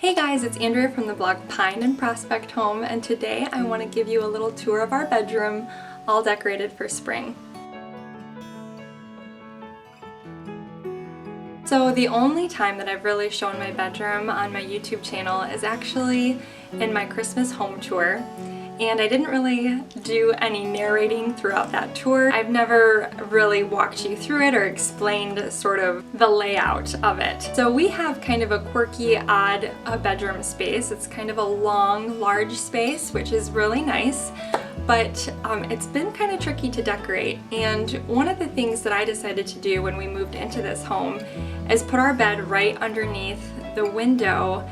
Hey guys, it's Andrea from the blog Pine and Prospect Home, and today I want to give you a little tour of our bedroom, all decorated for spring. So the only time that I've really shown my bedroom on my YouTube channel is actually in my Christmas home tour. And I didn't really do any narrating throughout that tour. I've never really walked you through it or explained sort of the layout of it. So we have kind of a quirky, odd bedroom space. It's kind of a long, large space, which is really nice. But it's been kind of tricky to decorate, and one of the things that I decided to do when we moved into this home is put our bed right underneath the window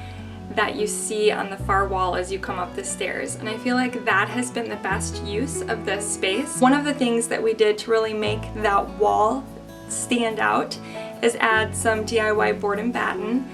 that you see on the far wall as you come up the stairs, and I feel like that has been the best use of this space. One of the things that we did to really make that wall stand out is add some DIY board and batten.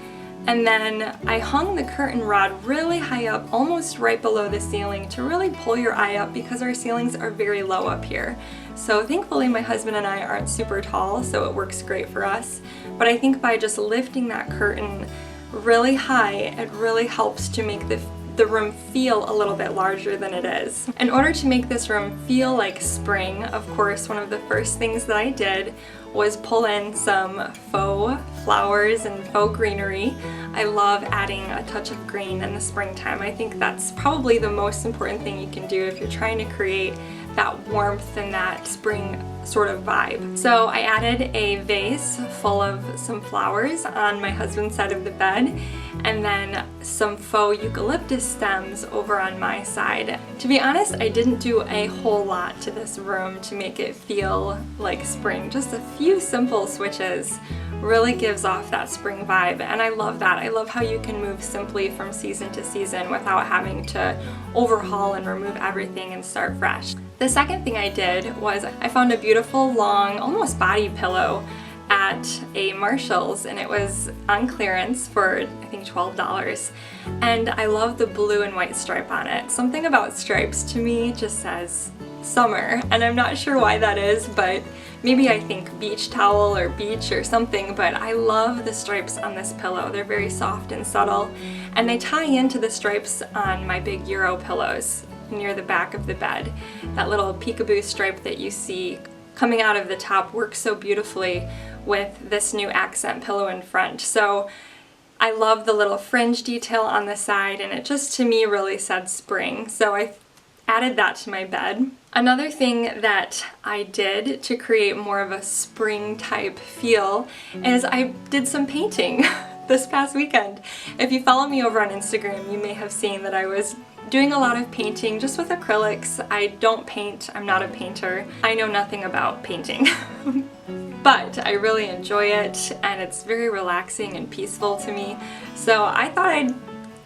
And then I hung the curtain rod really high up, almost right below the ceiling, to really pull your eye up because our ceilings are very low up here. So thankfully my husband and I aren't super tall, so it works great for us. But I think by just lifting that curtain really high, it really helps to make the room feel a little bit larger than it is. In order to make this room feel like spring, of course, one of the first things that I did was pull in some faux flowers and faux greenery. I love adding a touch of green in the springtime. I think that's probably the most important thing you can do if you're trying to create that warmth and that spring sort of vibe. So I added a vase full of some flowers on my husband's side of the bed, and then some faux eucalyptus stems over on my side. To be honest, I didn't do a whole lot to this room to make it feel like spring. Just a few simple switches really gives off that spring vibe, and I love that. I love how you can move simply from season to season without having to overhaul and remove everything and start fresh. The second thing I did was I found a beautiful long, almost body pillow at a Marshall's, and it was on clearance for I think $12, and I love the blue and white stripe on it. Something about stripes to me just says summer, and I'm not sure why that is, but maybe I think beach towel or beach or something, but I love the stripes on this pillow. They're very soft and subtle, and they tie into the stripes on my big Euro pillows near the back of the bed. That little peekaboo stripe that you see coming out of the top works so beautifully with this new accent pillow in front. So I love the little fringe detail on the side, and it just to me really said spring. So I added that to my bed. Another thing that I did to create more of a spring type feel is I did some painting this past weekend. If you follow me over on Instagram, you may have seen that I was doing a lot of painting just with acrylics. I don't paint, I'm not a painter. I know nothing about painting. But I really enjoy it, and it's very relaxing and peaceful to me. So I thought I'd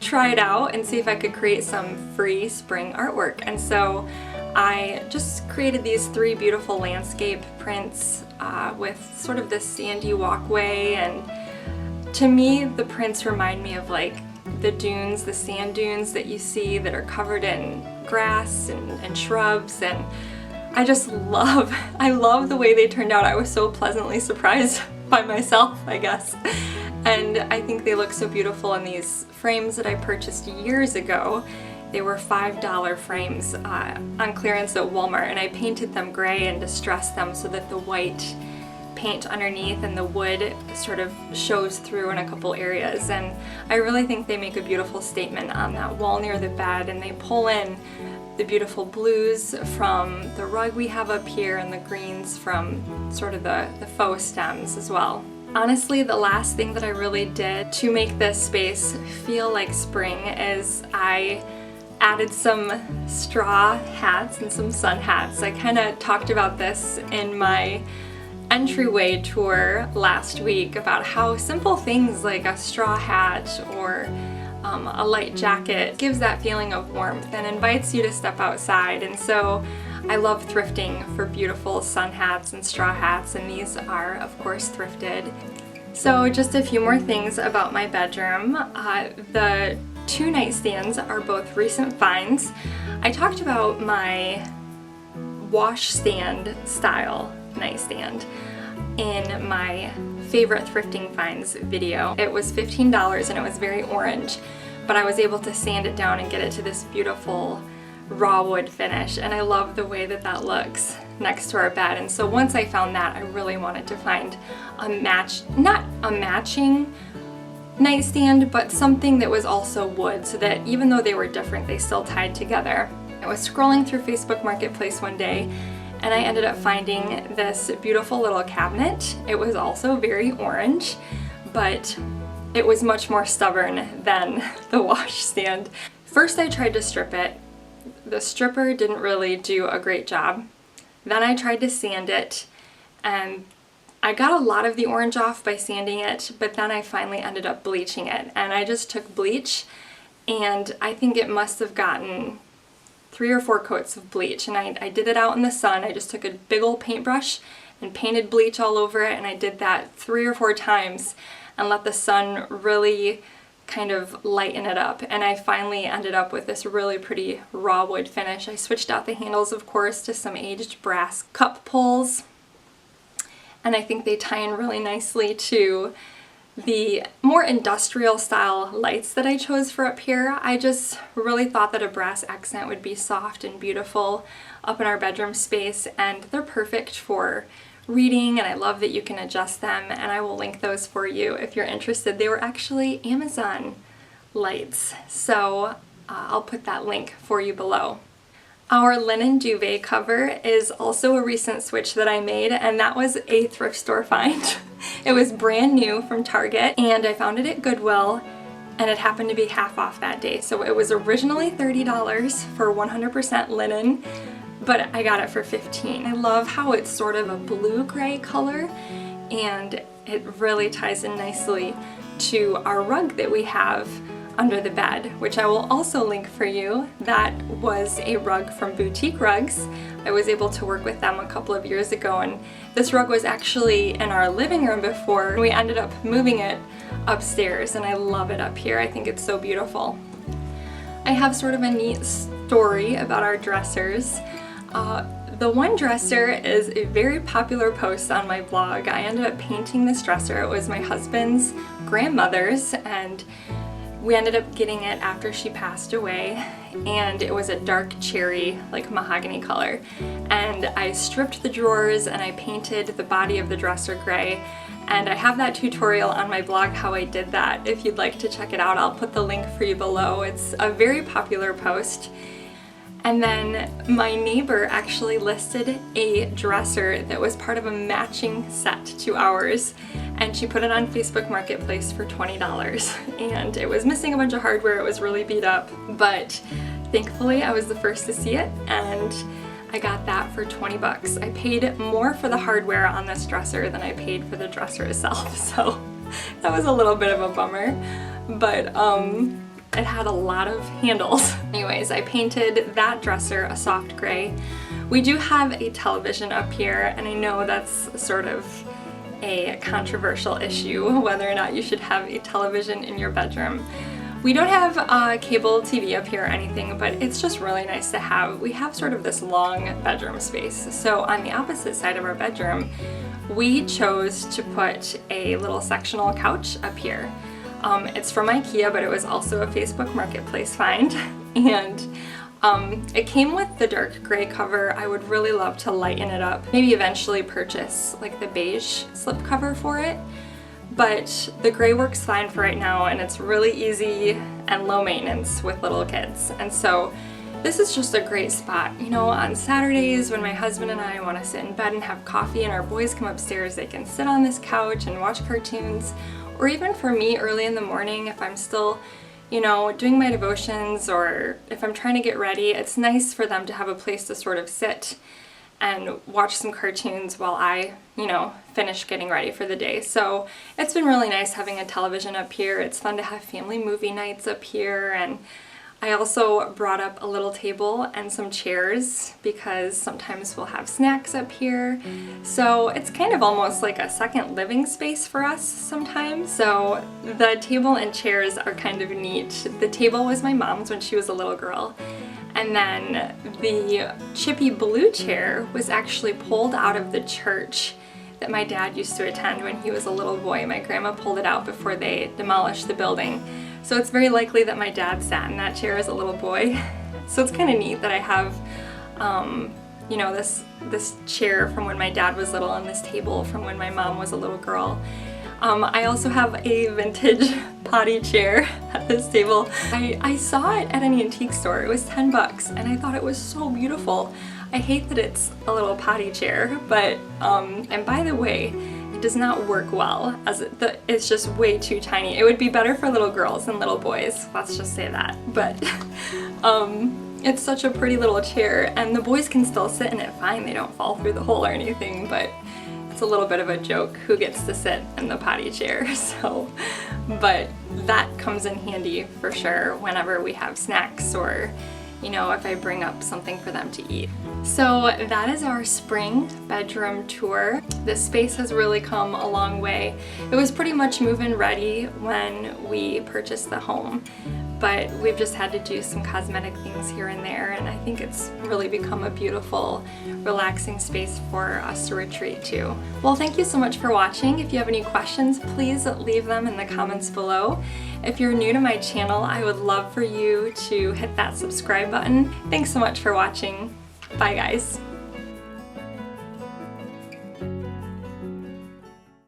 try it out and see if I could create some free spring artwork. And so I just created these three beautiful landscape prints with sort of this sandy walkway, and to me the prints remind me of like the dunes, the sand dunes that you see that are covered in grass and shrubs, and I love the way they turned out. I was so pleasantly surprised by myself, I guess. And I think they look so beautiful in these frames that I purchased years ago. They were $5 frames on clearance at Walmart, and I painted them gray and distressed them so that the white paint underneath and the wood sort of shows through in a couple areas. And I really think they make a beautiful statement on that wall near the bed, and they pull in the beautiful blues from the rug we have up here and the greens from sort of the faux stems as well. Honestly, the last thing that I really did to make this space feel like spring is I added some straw hats and some sun hats. I kind of talked about this in my entryway tour last week about how simple things like a straw hat or a light jacket gives that feeling of warmth and invites you to step outside. And so I love thrifting for beautiful sun hats and straw hats, and these are of course thrifted. So just a few more things about my bedroom. The two nightstands are both recent finds. I talked about my washstand style nightstand in my favorite thrifting finds video. It was $15 and it was very orange, but I was able to sand it down and get it to this beautiful raw wood finish, and I love the way that that looks next to our bed. And so once I found that, I really wanted to find not a matching nightstand, but something that was also wood, so that even though they were different, they still tied together. I was scrolling through Facebook Marketplace one day and I ended up finding this beautiful little cabinet. It was also very orange, but it was much more stubborn than the washstand. First I tried to strip it. The stripper didn't really do a great job. Then I tried to sand it, and I got a lot of the orange off by sanding it, but then I finally ended up bleaching it. And I just took bleach, and I think it must have gotten 3 or 4 coats of bleach, and I did it out in the sun. I just took a big old paintbrush and painted bleach all over it, and I did that 3 or 4 times and let the sun really kind of lighten it up, and I finally ended up with this really pretty raw wood finish. I switched out the handles, of course, to some aged brass cup pulls, and I think they tie in really nicely to the more industrial style lights that I chose for up here. I just really thought that a brass accent would be soft and beautiful up in our bedroom space, and they're perfect for reading, and I love that you can adjust them, and I will link those for you if you're interested. They were actually Amazon lights, so I'll put that link for you below. Our linen duvet cover is also a recent switch that I made, and that was a thrift store find. It was brand new from Target, and I found it at Goodwill, and it happened to be half off that day. So it was originally $30 for 100% linen, but I got it for $15. I love how it's sort of a blue-gray color, and it really ties in nicely to our rug that we have under the bed, which I will also link for you. That was a rug from Boutique Rugs. I was able to work with them a couple of years ago, and this rug was actually in our living room before. We ended up moving it upstairs, and I love it up here. I think it's so beautiful. I have sort of a neat story about our dressers. The one dresser is a very popular post on my blog. I ended up painting this dresser. It was my husband's grandmother's, and we ended up getting it after she passed away, and it was a dark cherry, like mahogany color. And I stripped the drawers and I painted the body of the dresser gray, and I have that tutorial on my blog how I did that. If you'd like to check it out, I'll put the link for you below. It's a very popular post. And then my neighbor actually listed a dresser that was part of a matching set to ours, and she put it on Facebook Marketplace for $20. And it was missing a bunch of hardware, it was really beat up, but thankfully I was the first to see it, and I got that for 20 bucks. I paid more for the hardware on this dresser than I paid for the dresser itself, so that was a little bit of a bummer, but it had a lot of handles. Anyways, I painted that dresser a soft gray. We do have a television up here, and I know that's sort of a controversial issue, whether or not you should have a television in your bedroom. We don't have cable TV up here or anything, but it's just really nice to have. We have sort of this long bedroom space. So on the opposite side of our bedroom, we chose to put a little sectional couch up here. It's from IKEA, but it was also a Facebook Marketplace find, and it came with the dark gray cover. I would really love to lighten it up, maybe eventually purchase like the beige slip cover for it, but the gray works fine for right now, and it's really easy and low maintenance with little kids. And so this is just a great spot. You know, on Saturdays when my husband and I want to sit in bed and have coffee and our boys come upstairs, they can sit on this couch and watch cartoons. Or even for me early in the morning, if I'm still, you know, doing my devotions, or if I'm trying to get ready, it's nice for them to have a place to sort of sit and watch some cartoons while I, you know, finish getting ready for the day. So it's been really nice having a television up here. It's fun to have family movie nights up here, and I also brought up a little table and some chairs because sometimes we'll have snacks up here. So it's kind of almost like a second living space for us sometimes. So the table and chairs are kind of neat. The table was my mom's when she was a little girl. And then the chippy blue chair was actually pulled out of the church that my dad used to attend when he was a little boy. My grandma pulled it out before they demolished the building. So it's very likely that my dad sat in that chair as a little boy. So it's kind of neat that I have, you know, this chair from when my dad was little and this table from when my mom was a little girl. I also have a vintage potty chair at this table. I saw it at an antique store. It was 10 bucks and I thought it was so beautiful. I hate that it's a little potty chair, but, and by the way, it does not work well as it's just way too tiny. It would be better for little girls than little boys, let's just say that. But it's such a pretty little chair and the boys can still sit in it fine. They don't fall through the hole or anything, but it's a little bit of a joke who gets to sit in the potty chair. So, but that comes in handy for sure whenever we have snacks or, you know, if I bring up something for them to eat. So that is our spring bedroom tour. This space has really come a long way. It was pretty much move-in ready when we purchased the home, but we've just had to do some cosmetic things here and there, and I think it's really become a beautiful, relaxing space for us to retreat to. Well, thank you so much for watching. If you have any questions, please leave them in the comments below. If you're new to my channel, I would love for you to hit that subscribe button. Thanks so much for watching. Bye guys.